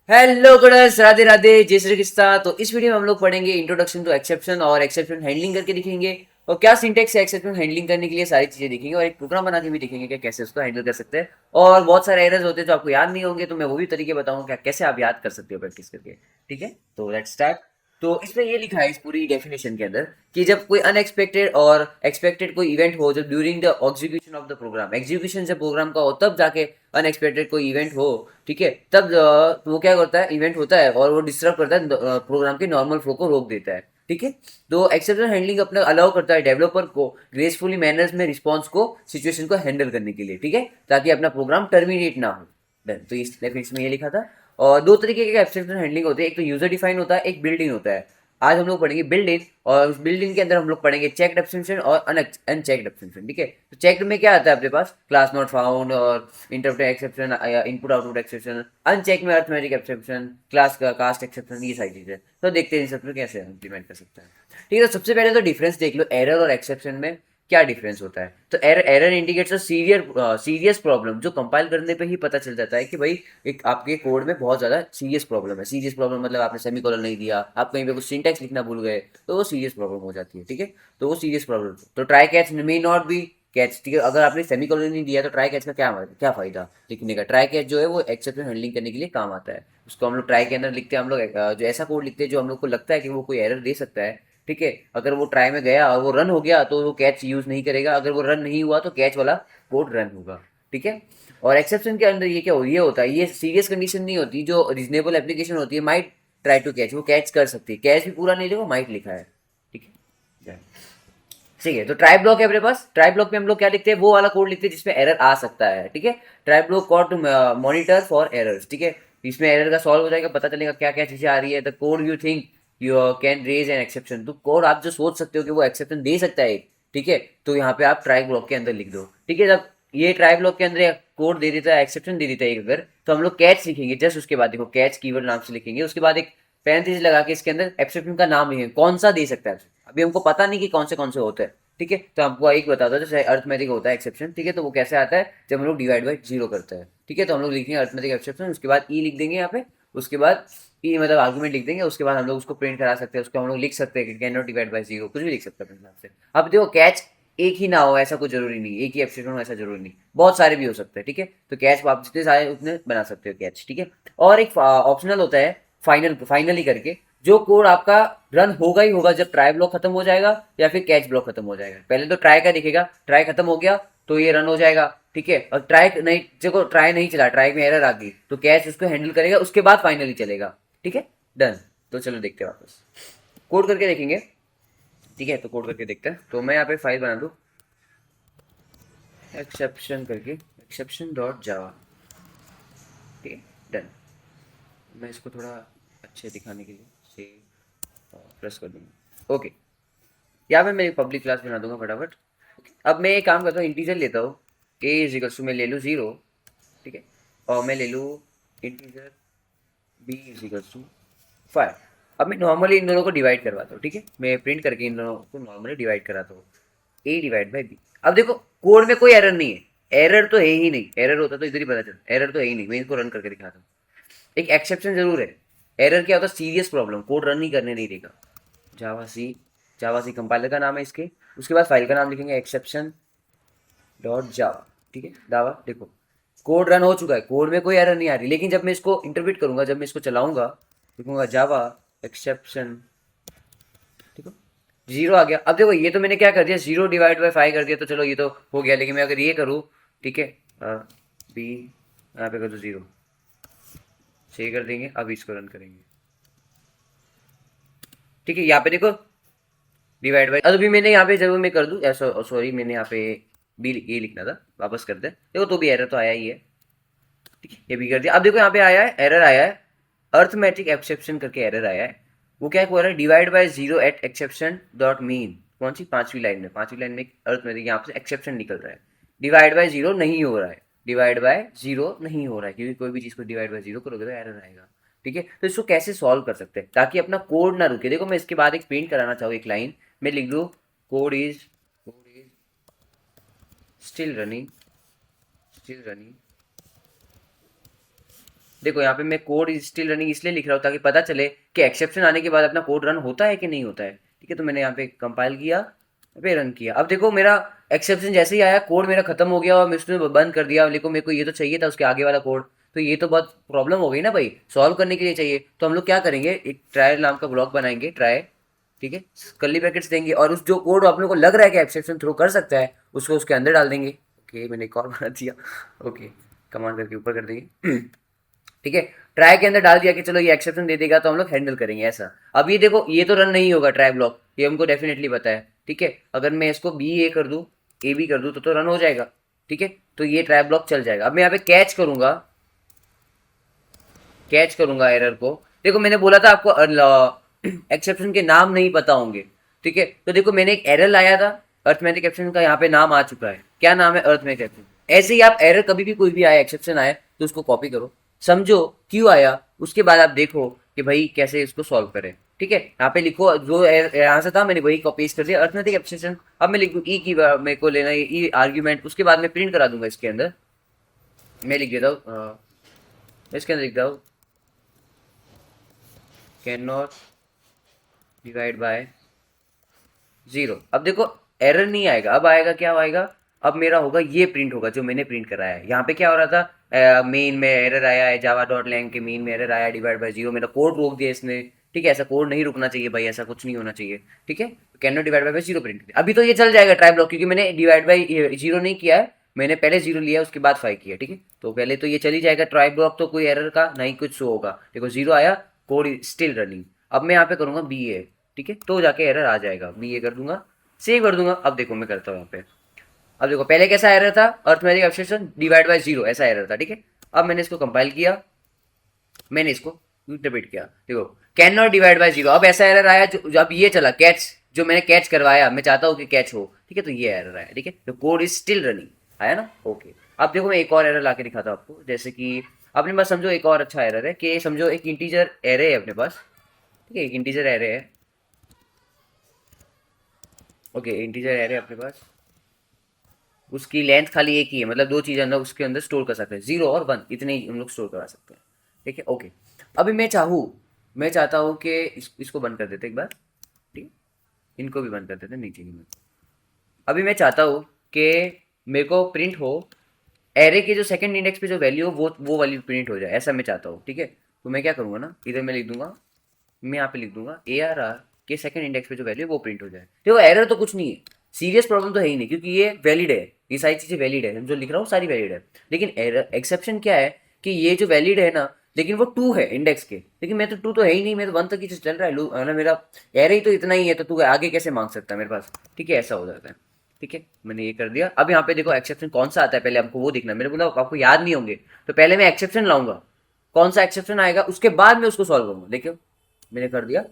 Hello goods, Radhe Radhe, जय श्री कृष्णा। तो इस वीडियो में हम लोग पढ़ेंगे इंट्रोडक्शन टू एक्सेप्शन और एक्सेप्शन हैंडलिंग करके दिखेंगे और क्या सिंटेक्स है एक्सेप्शन हैंडलिंग करने के लिए, सारी चीजें दिखेंगे और एक प्रोग्राम बना के भी दिखेंगे कि कैसे उसको हैंडल कर सकते हैं। और बहुत सारे एरर्स होते हैं जो आपको याद नहीं होंगे, तो मैं वो भी तरीके बताऊंगा क्या कैसे आप याद कर सकते हो प्रैक्टिस करके। ठीक है, तो लेट्स स्टार्ट। तो इसमें ये लिखा है इस पूरी डेफिनेशन के अंदर कि जब कोई अनएक्सपेक्टेड और एक्सपेक्टेड कोई इवेंट हो, जो during the execution of the program, execution जब प्रोग्राम का हो तब जाके अनएक्सपेक्टेड कोई इवेंट हो, ठीक है, तब वो क्या करता है, इवेंट होता है और वो डिस्टर्ब करता है प्रोग्राम के नॉर्मल फ्लो को, रोक देता है। ठीक है, तो एक्सेप्शन हैंडलिंग अपना अलाउ करता है डेवलपर को ग्रेसफुली मैनर्स में रिस्पॉन्स को, सिचुएशन को हैंडल करने के लिए, ठीक है, ताकि अपना प्रोग्राम टर्मिनेट ना हो। डन। तो इस डेफिनेशन में ये लिखा था। और दो तरीके के एक्सेप्शन हैंडलिंग होते हैं, एक तो यूजर डिफाइन होता है, एक बिल्ट इन होता है। आज हम लोग पढ़ेंगे बिल्ड इन, और उस बिल्ड इन के अंदर हम लोग पढ़ेंगे चेक्ड एब्सेंशन और अनचेक्ड एब्सेंशन। ठीक है, तो चेक्ड में क्या आता है अपने पास, क्लास नॉट फाउंड और interrupt exception, input output exception. Uncheck में अर्थमेटिक एक्सेप्शन, क्लास का कास्ट एक्सेप्शन, ये सारी चीजें। तो देखते हैं इन सब में कैसे इम्प्लीमेंट कर सकते हैं। ठीक है, तो सबसे पहले तो डिफरेंस देख लो, एरर और एक्सेप्शन में क्या डिफरेंस होता है। तो error indicates a serious problem, जो कंपाइल करने पे ही पता चल जाता है कि भाई एक आपके कोड में बहुत ज्यादा सीरियस प्रॉब्लम है। सीरियस प्रॉब्लम मतलब आपने सेमीकोलन नहीं दिया, आप कहीं पे कुछ सिंटैक्स लिखना भूल गए, तो वो सीरियस प्रॉब्लम हो जाती है। ठीक है, तो वो सीरियस प्रॉब्लम। तो try catch may not be catch. ठीक है, अगर आपने सेमीकोलन नहीं दिया तो ट्राई कैच का क्या क्या फायदा लिखने का। ट्राई कैच जो है वो एक्सेप्शन हैंडलिंग करने के लिए काम आता है। उसको हम लोग ट्राई के अंदर लिखते हैं, हम लोग जो ऐसा कोड लिखते हैं जो हम लोग को लगता है कि वो कोई एरर दे सकता है। ठीक है, अगर वो ट्राई में गया और वो रन हो गया तो वो कैच यूज नहीं करेगा, अगर वो रन नहीं हुआ तो कैच वाला कोड रन होगा। ठीक है, और एक्सेप्शन के अंदर ये होता है, ये सीरियस कंडीशन नहीं होती, जो रीजनेबल एप्लीकेशन होती है, माइट ट्राई टू कैच, वो कैच कर सकती है। कैच भी पूरा नहीं लिखो, माइट लिखा है। ठीक है, ठीक है। तो ट्राई ब्लॉक है अपने पास। ट्राई ब्लॉक में हम लोग क्या लिखते हैं, वो वाला कोड लिखते हैं जिसमें एरर आ सकता है। ठीक है, try block code to monitor for errors. ठीक है, इसमें एरर का सॉल्व हो जाएगा, पता चलेगा क्या क्या चीजें आ रही है। The code you think you can raise an exception, तो कोड आप जो सोच सकते हो कि वो एक्सेप्शन दे सकता है। ठीक है, तो यहाँ पे आप ट्राई ब्लॉक के अंदर लिख दो। ठीक है, जब ये ट्राई ब्लॉक के अंदर कोड दे देता है, एक्सेप्शन दे देता है एक, अगर तो हम लोग कैच लिखेंगे। जस्ट उसके बाद देखो, कैच कीवर्ड नाम से लिखेंगे, उसके बाद एक पैरेंथेसिस लगा के इसके अंदर एक्सेप्शन का नाम लिखेंगे, कौन सा दे सकता है। अभी हमको पता नहीं कि कौन से होते हैं। ठीक है, तो आपको एक बता दो, जैसे अर्थमेटिक होता है एक्सेप्शन। ठीक है, तो वो कैसे आता है, जब हम लोग डिवाइड बाई जीरो करते हैं। ठीक है, तो हम लोग लिखेंगे अर्थमेटिक एक्सेप्शन, उसके बाद ई लिख देंगे यहाँ पे, उसके बाद ई मतलब आर्गुमेंट लिख देंगे, उसके बाद हम लोग उसको प्रिंट करा सकते हैं। उसको हम लोग लिख सकते हैं कि can not divide by zero, कुछ भी लिख सकते हैं अपने हिसाब से। अब देखो, कैच एक ही ना हो ऐसा कोई जरूरी नहीं, एक ही एक्सेप्शन हो ऐसा जरूरी नहीं, बहुत सारे भी हो सकते हैं। ठीक है, तो कैच आप जितने सारे उतने बना सकते हो कैच। ठीक है, और एक ऑप्शनल होता है फाइनली करके, जो कोड आपका रन होगा ही होगा जब ट्राई ब्लॉक खत्म हो जाएगा या फिर कैच ब्लॉक खत्म हो जाएगा। पहले तो ट्राई का दिखेगा, ट्राई खत्म हो गया तो ये रन हो जाएगा। ठीक है, और ट्राई नहीं, देखो ट्राई नहीं चला, ट्राई में एरर आ गई, तो कैच उसको हैंडल करेगा, उसके बाद फाइनली चलेगा। ठीक है, डन। तो चलो देखते हैं वापस, कोड करके देखेंगे। ठीक है, तो कोड करके देखते हैं। तो मैं यहाँ पे फाइल बना दूँ एक्सेप्शन करके, एक्सेप्शन डॉट जावा। ठीक है, डन। मैं इसको थोड़ा अच्छे दिखाने के लिए सेव प्रेस कर दूंगा। ओके, यहाँ पे मैं एक पब्लिक क्लास बना दूंगा फटाफट। अब मैं एक काम करता हूँ, इंटीजर लेता हूँ, ए इज इक्वल्स टू, मैं ले लूँ जीरो। ठीक है, और मैं ले लूँ integer B is equals to five. अब मैं नॉर्मली इन दोनों को डिवाइड करवाता हूँ। ठीक है, मैं प्रिंट करके इन दोनों को नॉर्मली डिवाइड कराता हूँ, ए डिवाइड बाई बी। अब देखो, कोड में कोई एरर नहीं है, एरर तो है ही नहीं, एरर होता तो इधर ही पता चलता, एरर तो है ही नहीं। मैं इसको रन करके दिखाता हूँ, एक एक्सेप्शन जरूर है। एरर क्या होता है, सीरियस प्रॉब्लम, कोड रन ही करने नहीं देगा। जावा सी, जावा सी कंपाइलर का नाम है इसके, उसके बाद फाइल का नाम लिखेंगे एक्सेप्शन डॉट जावा। ठीक है, जावा देखो, कोड रन हो चुका है, कोड में कोई एरर नहीं आ रही, लेकिन जब मैं इसको इंटरप्रेट करूंगा, जब मैं इसको चलाऊंगा, लिखूंगा जावा एक्सेप्शन, ठीक है, जीरो आ गया। अब देखो, ये तो मैंने क्या कर दिया, जीरो डिवाइड बाई फाइव कर दिया, तो चलो ये तो हो गया। लेकिन मैं अगर ये करूँ, ठीक है, बी यहाँ पे कर दो जीरो, सही कर देंगे। अब इसको रन करेंगे। ठीक है, यहाँ पे देखो डिवाइड बाई, अभी मैंने यहाँ पे जरूर मैं कर दूँ, सॉरी मैंने यहाँ पे बी ये लिखना था, वापस कर दे। देखो, तो भी एरर तो आया ही है। ठीक है, ये भी कर दिया। अब देखो यहाँ पे आया है, एरर आया है, अर्थमेटिक एक्सेप्शन करके एरर आया है। वो क्या हो रहा है, divide by zero at exception dot mean. कौन सी, पांचवी लाइन में, पांचवी लाइन में अर्थमेटिक यहाँ पे एक्सेप्शन निकल रहा है, डिवाइड बाय जीरो नहीं हो रहा है, डिवाइड बाय जीरो नहीं हो रहा है, क्योंकि कोई भी चीज को डिवाइड बाय जीरो करोगे तो एरर आएगा। ठीक है, तो इसको कैसे सॉल्व कर सकते हैं ताकि अपना कोड ना रुके। देखो, मैं इसके बाद एक प्रिंट कराना चाहूँ, एक लाइन मैं लिख दूँ, code is still running, still running, देखो यहाँ पे मैं कोड स्टिल रनिंग इसलिए लिख रहा हूँ ताकि पता चले कि एक्सेप्शन आने के बाद अपना कोड रन होता है कि नहीं होता है। ठीक है, तो मैंने यहाँ पे कंपाइल किया, यहाँ पे रन किया। अब देखो मेरा एक्सेप्शन जैसे ही आया, कोड मेरा खत्म हो गया और मैं उसने बंद कर दिया। लेकिन मेरे को ये तो चाहिए था उसके आगे वाला कोड, तो ये तो बहुत प्रॉब्लम हो गई ना भाई, सॉल्व करने के लिए चाहिए। तो हम लोग क्या करेंगे, एक ट्रायल नाम का ब्लॉक बनाएंगे, ट्राई, ठीक है, कर्ली ब्रैकेट्स देंगे और उस जो कोड आप लोग को लग रहा है कि एक्सेप्शन थ्रो कर सकता है उसको उसके अंदर डाल देंगे। ओके, मैंने एक और बना दिया। ओके, कमांड करके ऊपर कर देंगे। ठीक है, ट्राई के अंदर डाल दिया कि चलो ये एक्सेप्शन दे देगा तो हम लोग हैंडल करेंगे ऐसा। अब ये देखो ये तो रन नहीं होगा ट्राई ब्लॉक, ये हमको डेफिनेटली पता है। ठीक है, अगर मैं इसको बी ए कर दूं, ए बी कर दूं तो रन हो जाएगा। ठीक है, तो ये ट्राई ब्लॉक चल जाएगा। अब मैं यहाँ पे कैच करूंगा, कैच करूंगा एरर को। देखो मैंने बोला था आपको एक्सेप्शन के नाम नहीं पता होंगे। ठीक है, तो देखो मैंने एक एरर लाया था, अर्थमेटिक एक्सेप्शन का यहाँ पे नाम आ चुका है। क्या नाम है, अर्थमेटिक एक्सेप्शन। ऐसे ही आप एरर कभी भी कोई भी आए, एक्सेप्शन आए, तो उसको कॉपी करो, समझो क्यों आया, उसके बाद आप देखो कि भाई कैसे इसको सॉल्व करें। ठीक है, यहाँ पे लिखो जो यहाँ से था मैंने वही कॉपी कर दिया, अर्थमेटिक एक्सेप्शन। अब मैं लिख दूँ ई की मेरे को लेना है ई आर्ग्यूमेंट, उसके बाद मैं प्रिंट करा दूंगा इसके अंदर। मैं लिख देता हूँ इसके अंदर, लिखता हूँ कैन नॉट डिवाइड बाय 0। अब देखो एरर नहीं आएगा, अब आएगा क्या आएगा, अब मेरा होगा ये प्रिंट होगा जो मैंने प्रिंट कराया है। यहाँ पे क्या हो रहा था, मेन में एरर आया है, जावा डॉट लैंग के मेन में एरर आया डिवाइड बाय 0, मेरा कोड रोक दिया इसने। ठीक है, ऐसा कोड नहीं रुकना चाहिए भाई, ऐसा कुछ नहीं होना चाहिए। ठीक है, can not divide by 0 print किया। अभी तो ये चल जाएगा ट्राई ब्लॉक, क्योंकि मैंने डिवाइड बाय 0 नहीं किया है, मैंने पहले 0 लिया उसके बाद 5 किया। ठीक है, तो पहले तो ये चली जाएगा ट्राई ब्लॉक, तो कोई एरर का नहीं कुछ शो होगा। देखो 0 आया, कोड स्टिल रनिंग। अब मैं यहाँ पे करूंगा बी ए, ठीक है, तो जाके एरर आ जाएगा, बी ए कर दूंगा, सेव कर दूंगा। अब देखो मैं करता हूँ यहाँ पे, अब देखो पहले कैसा एरर था, अर्थमेटिक एक्सेप्शन डिवाइड बाय 0 ऐसा एरर था। ठीक है, अब मैंने इसको कंपाइल किया, मैंने इसको रिपीट किया, देखो कैन नॉट डिवाइड बाय 0। अब ऐसा एरर आया जो अब ये चला कैच, जो मैंने कैच करवाया, मैं चाहता हूँ कि कैच हो। ठीक है, तो ये एरर आया। ठीक है, तो कोड इज स्टिल रनिंग, आया ना। ओके, अब देखो मैं एक और एरर ला के दिखाता हूँ आपको, जैसे कि अपने पास समझो एक और अच्छा एरर है कि समझो एक इंटीजर एरे है अपने पास। ठीक है, एक इंटीजर एरे है। ओके, इंटीजर एरे अपने पास, उसकी लेंथ खाली एक ही है, मतलब दो चीज़ अंदर उसके अंदर स्टोर कर सकते हैं, 0 और 1 इतने ही हम लोग स्टोर करा सकते हैं। ठीक है, ओके। अभी मैं चाहता हूँ कि इसको बंद कर देते एक बार। ठीक है, इनको भी बंद कर देते, नहीं चाहिए मैं। अभी मैं चाहता हूँ कि मेरे को प्रिंट हो एरे के जो सेकंड इंडेक्स पे जो वैल्यू हो वो वाली प्रिंट हो जाए, ऐसा मैं चाहता हूँ। ठीक है, तो मैं क्या करूँगा ना, इधर मैं लिख दूंगा, मैं यहाँ पे लिख दूंगा ए आर आर के सेकंड इंडेक्स पे जो वैल्यू है वो प्रिंट हो जाए। देखो एरर तो कुछ नहीं है, सीरियस प्रॉब्लम तो है ही नहीं, क्योंकि ये वैलिड है, ये सारी चीज़ें वैलिड है, जो लिख रहा हूँ सारी वैलिड है। लेकिन एरर एक्सेप्शन क्या है कि ये जो वैलिड है ना, लेकिन वो 2 है इंडेक्स के, लेकिन मैं तो 2 तो है ही नहीं, मैं तो 1 तक ही चल रहा है ना, मेरा एरर ही तो इतना ही है, तो तू आगे कैसे मांग सकता है मेरे पास। ठीक है, ऐसा हो जाता है। ठीक है, मैंने ये कर दिया। अब यहाँ पे देखो एक्सेप्शन कौन सा आता है, पहले आपको वो देखना है। मैंने बोला आपको याद नहीं होंगे, तो पहले मैं एक्सेप्शन लाऊंगा, कौन सा एक्सेप्शन आएगा उसके बाद मैं उसको सॉल्व करूंगा। देखियो मैंने कर दिया,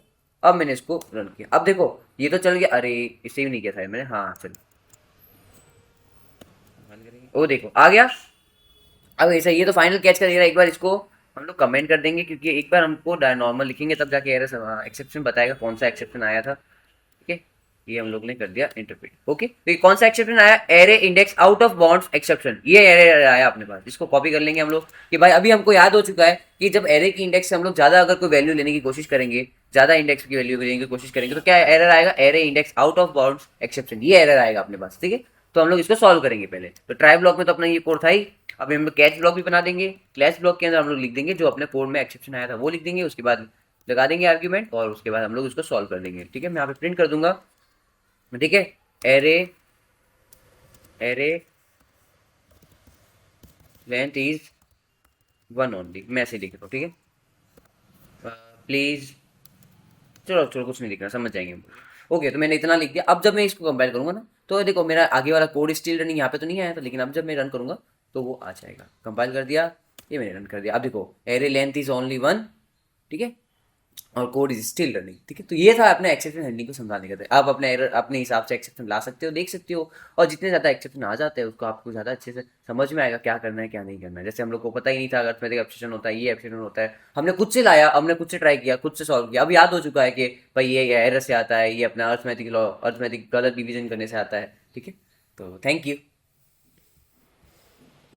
अब मैंने इसको रन किया। अब देखो ये तो चल गया, अरे इसे भी नहीं किया था मैंने, हाँ चल, वो देखो आ गया। अब ऐसा ये तो फाइनल कैच कर एक बार इसको हम लोग कमेंट कर देंगे, क्योंकि एक बार हमको नॉर्मल लिखेंगे तब जाके एरर एक्सेप्शन बताएगा कौन सा एक्सेप्शन आया था। ठीक है, ये हम लोग ने कर दिया इंटरप्रेट। ओके, तो ये कौन सा एक्सेप्शन आया, array index out of bounds exception, ये एरे आया अपने पास। इसको कॉपी कर लेंगे हम लोग कि भाई अभी हमको याद हो चुका है कि जब एरे की इंडेक्स से हम लोग ज्यादा अगर कोई वैल्यू लेने की कोशिश करेंगे, ज्यादा इंडेक्स की वैल्यू लेने की कोशिश करेंगे, तो क्या एरर आएगा, array index out of bounds exception, ये एरर आएगा अपने पास। ठीक है, तो हम लोग इसको सॉल्व करेंगे पहले। तो ट्राई ब्लॉक में तो अपना ये कोड था ही, अभी हम लोग कैच ब्लॉक भी बना देंगे। क्लैश ब्लॉक के अंदर हम लोग लिख देंगे जो अपने कोड में एक्सेप्शन आया था वो लिख देंगे, उसके बाद लगा देंगे आर्ग्यूमेंट, और उसके बाद हम लोग उसको सॉल्व कर देंगे। ठीक है, मैं यहाँ पे प्रिंट कर दूंगा। ठीक है, array array length is 1 only, मैं ऐसे लिख रहा हूँ। ठीक है, प्लीज, चलो चलो कुछ नहीं लिखना, समझ जाएंगे हम। ओके, तो मैंने इतना लिख दिया। अब जब मैं इसको कंपाइल करूंगा ना, तो देखो मेरा आगे वाला कोड स्टिल रनिंग यहाँ पे तो नहीं आया था, लेकिन अब जब मैं रन करूंगा तो वो आ जाएगा। कंपाइल कर दिया, ये मैंने रन कर दिया। अब देखो एरे लेंथ इज ओनली 1, ठीक है, और कोड इज स्टिल रनिंग। ठीक है, तो ये था अपने एक्सेप्शन हैंडलिंग को समझाने का। आप अपने एरर अपने हिसाब से एक्सेप्शन ला सकते हो, देख सकते हो, और जितने ज़्यादा एक्सेप्शन आ जाते हैं उसको आपको ज़्यादा अच्छे से समझ में आएगा क्या करना है क्या नहीं करना है। जैसे हम लोग को पता ही नहीं था अर्थमेटिक एक्सेप्शन होता है, ये एक्सेप्शन होता है, हमने खुद से लाया, हमने खुद से ट्राई किया, खुद से सॉल्व किया, अब याद हो चुका है कि भाई ये एरर से आता है, ये अपना अर्थमेटिक लॉ, अर्थमेटिक गलत डिवीजन करने से आता है। ठीक है, तो थैंक यू।